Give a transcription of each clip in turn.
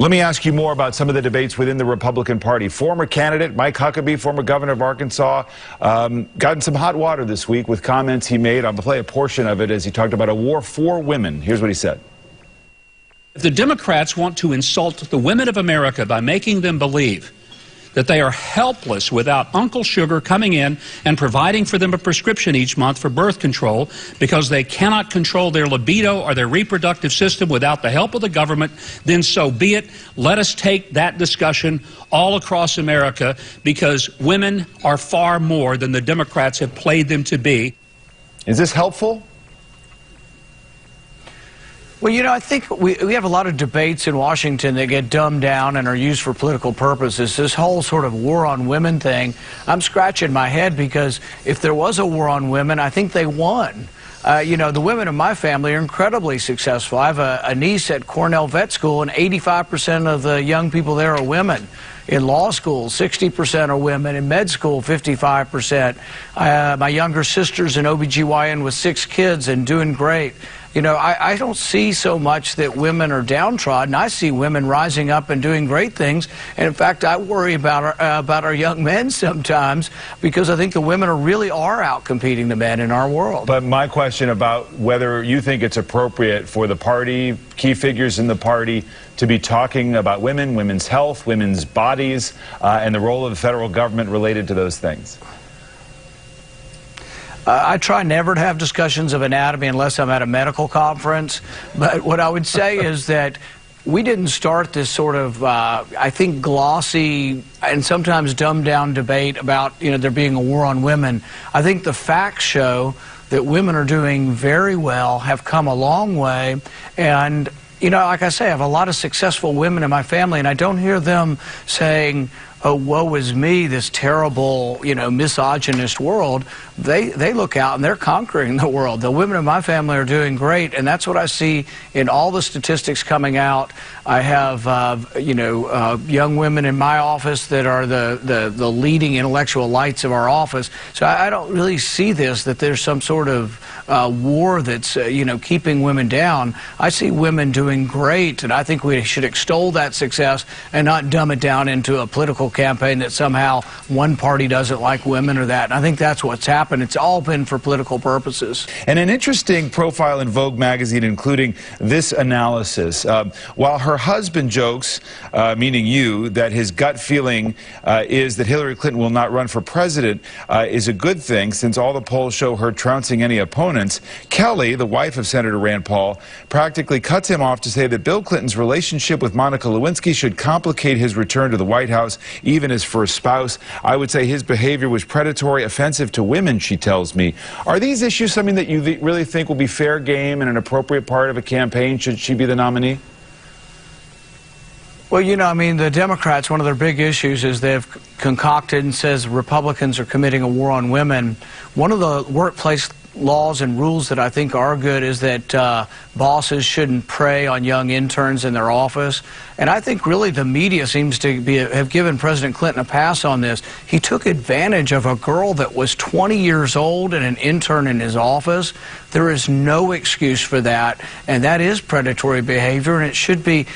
Let me ask you more about some of the debates within the Republican Party. Former candidate Mike Huckabee, former governor of Arkansas, got in some hot water this week with comments he made. I'll play a portion of it as he talked about a war for women. Here's what he said. If the Democrats want to insult the women of America by making them believe that they are helpless without Uncle Sugar coming in and providing for them a prescription each month for birth control because they cannot control their libido or their reproductive system without the help of the government, then so be it. Let us take that discussion all across America, because women are far more than the Democrats have played them to be. Is this helpful? Well, you know, I think we have a lot of debates in Washington that get dumbed down and are used for political purposes. This whole sort of war on women thing, I'm scratching my head, because if there was a war on women, I think they won. You know, the women in my family are incredibly successful. I have a niece at Cornell Vet School, and 85% of the young people there are women. In law school, 60% are women. In med school, 55%. My younger sister's an OBGYN with 6 kids and doing great. You know, I don't see so much that women are downtrodden. I see women rising up and doing great things. And in fact, I worry about our young men sometimes, because I think the women really are out competing the men in our world. But my question about whether you think it's appropriate for the party, key figures in the party, to be talking about women, women's health, women's bodies, and the role of the federal government related to those things. I try never to have discussions of anatomy unless I'm at a medical conference. But what I would say is that we didn't start this sort of, I think, glossy and sometimes dumbed-down debate about, you know, there being a war on women. I think the facts show that women are doing very well, have come a long way, and you know, like I say, I have a lot of successful women in my family, and I don't hear them saying, oh, woe is me, this terrible, you know, misogynist world. They look out and they're conquering the world. The women in my family are doing great, and that's what I see in all the statistics coming out. I have, you know, young women in my office that are the leading intellectual lights of our office. So I don't really see this, that there's some sort of war that's, you know, keeping women down. I see women doing great, and I think we should extol that success and not dumb it down into a political campaign that somehow one party doesn't like women or that. And I think that's what's happened. It's all been for political purposes. And an interesting profile in Vogue magazine, including this analysis. While her husband jokes, meaning you, that his gut feeling is that Hillary Clinton will not run for president is a good thing, since all the polls show her trouncing any opponents, Kelly, the wife of Senator Rand Paul, practically cuts him off to say that Bill Clinton's relationship with Monica Lewinsky should complicate his return to the White House, even as first spouse. I would say his behavior was predatory, offensive to women, she tells me. Are these issues something that you really think will be fair game and an appropriate part of a campaign should she be the nominee? Well, you know, I mean, the Democrats, one of their big issues is they've concocted and says Republicans are committing a war on women. One of the workplace laws and rules that I think are good is that bosses shouldn't prey on young interns in their office. And I think really the media seems to have given President Clinton a pass on this. He took advantage of a girl that was 20 years old and an intern in his office. There is no excuse for that, and that is predatory behavior, and it should be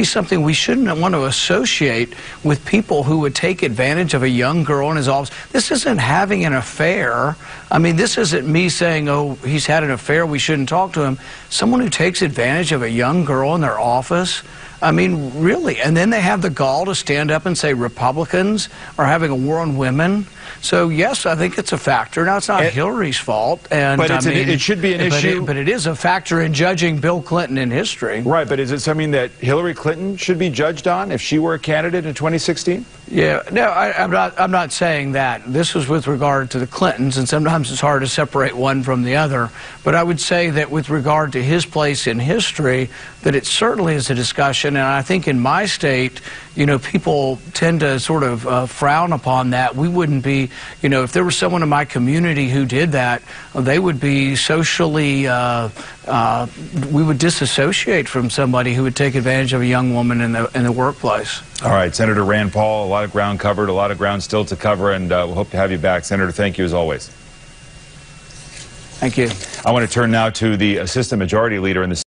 something we shouldn't want to associate with people who would take advantage of a young girl in his office. This isn't having an affair. I mean, this isn't me saying, oh, he's had an affair, we shouldn't talk to him. Someone who takes advantage of a young girl in their office, I mean, really. And then they have the gall to stand up and say Republicans are having a war on women. So, yes, I think it's a factor. Now, it's not Hillary's fault. And but it should be an issue. But it is a factor in judging Bill Clinton in history. Right, but is it something that Hillary Clinton should be judged on if she were a candidate in 2016? Yeah, no, I'm not saying that. This was with regard to the Clintons, and sometimes it's hard to separate one from the other. But I would say that with regard to his place in history, that it certainly is a discussion. And I think in my state, you know, people tend to sort of frown upon that. We wouldn't be, you know, if there was someone in my community who did that, they would be socially, we would disassociate from somebody who would take advantage of a young woman in the workplace. All right, Senator Rand Paul, a lot of ground covered, a lot of ground still to cover, and we'll hope to have you back. Senator, thank you as always. Thank you. I want to turn now to the Assistant Majority Leader in the